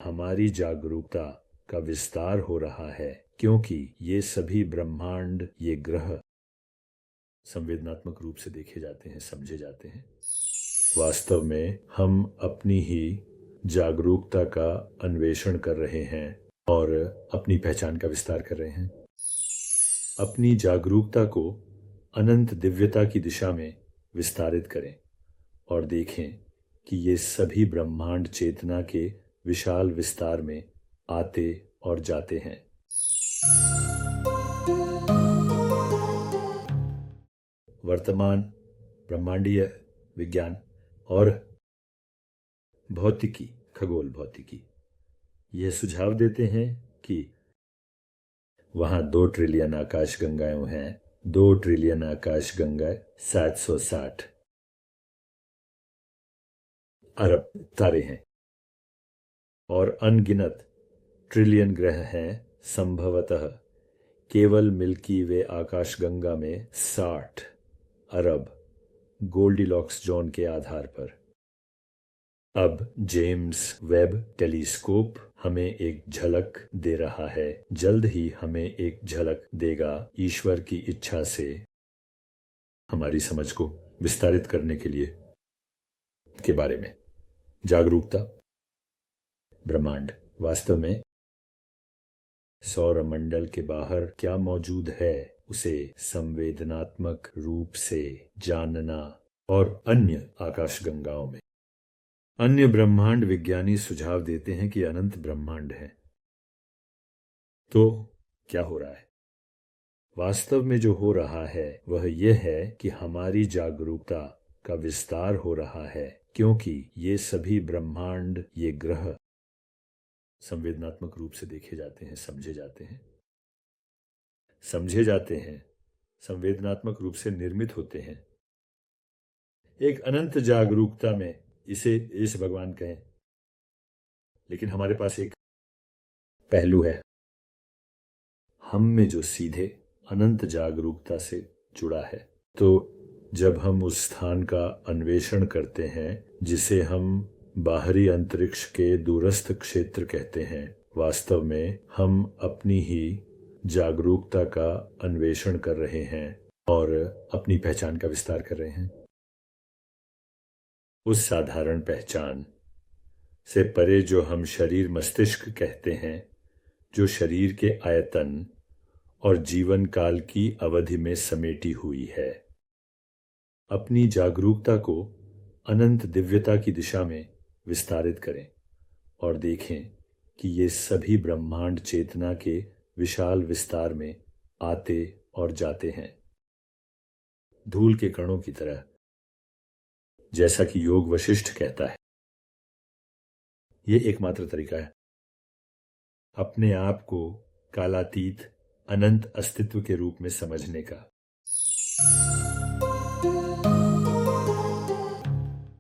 हमारी जागरूकता का विस्तार हो रहा है, क्योंकि ये सभी ब्रह्मांड, ये ग्रह संवेदनात्मक रूप से देखे जाते हैं, समझे जाते हैं। वास्तव में हम अपनी ही जागरूकता का अन्वेषण कर रहे हैं और अपनी पहचान का विस्तार कर रहे हैं। अपनी जागरूकता को अनंत दिव्यता की दिशा में विस्तारित करें और देखें कि ये सभी ब्रह्मांड चेतना के विशाल विस्तार में आते और जाते हैं। वर्तमान ब्रह्मांडीय विज्ञान और भौतिकी, खगोल भौतिकी यह सुझाव देते हैं कि वहां 2 ट्रिलियन आकाश गंगाएं हैं। 2 ट्रिलियन आकाश गंगाएं 760 अरब तारे हैं और अनगिनत ट्रिलियन ग्रह हैं। संभवतः केवल मिल्की वे आकाश गंगा में 60 अरब गोल्डीलॉक्स जोन के आधार पर। अब जेम्स वेब टेलीस्कोप हमें एक झलक दे रहा है, जल्द ही हमें एक झलक देगा ईश्वर की इच्छा से हमारी समझ को विस्तारित करने के लिए के बारे में। जागरूकता, ब्रह्मांड वास्तव में सौरमंडल के बाहर क्या मौजूद है उसे संवेदनात्मक रूप से जानना और अन्य आकाशगंगाओं में अन्य ब्रह्मांड विज्ञानी सुझाव देते हैं कि अनंत ब्रह्मांड है। तो क्या हो रहा है? वास्तव में जो हो रहा है वह यह है कि हमारी जागरूकता का विस्तार हो रहा है, क्योंकि ये सभी ब्रह्मांड, ये ग्रह संवेदनात्मक रूप से देखे जाते हैं, समझे जाते हैं। समझे जाते हैं, संवेदनात्मक रूप से निर्मित होते हैं। एक अनंत जागरूकता में इसे इस भगवान कहें, लेकिन हमारे पास एक पहलू है हम में जो सीधे अनंत जागरूकता से जुड़ा है। तो जब हम उस स्थान का अन्वेषण करते हैं जिसे हम बाहरी अंतरिक्ष के दूरस्थ क्षेत्र कहते हैं, वास्तव में हम अपनी ही जागरूकता का अन्वेषण कर रहे हैं और अपनी पहचान का विस्तार कर रहे हैं। उस साधारण पहचान से परे जो हम शरीर मस्तिष्क कहते हैं, जो शरीर के आयतन और जीवन काल की अवधि में समेटी हुई है। अपनी जागरूकता को अनंत दिव्यता की दिशा में विस्तारित करें और देखें कि ये सभी ब्रह्मांड चेतना के विशाल विस्तार में आते और जाते हैं, धूल के कणों की तरह, जैसा कि योग वशिष्ठ कहता है। ये एकमात्र तरीका है अपने आप को कालातीत अनंत अस्तित्व के रूप में समझने का।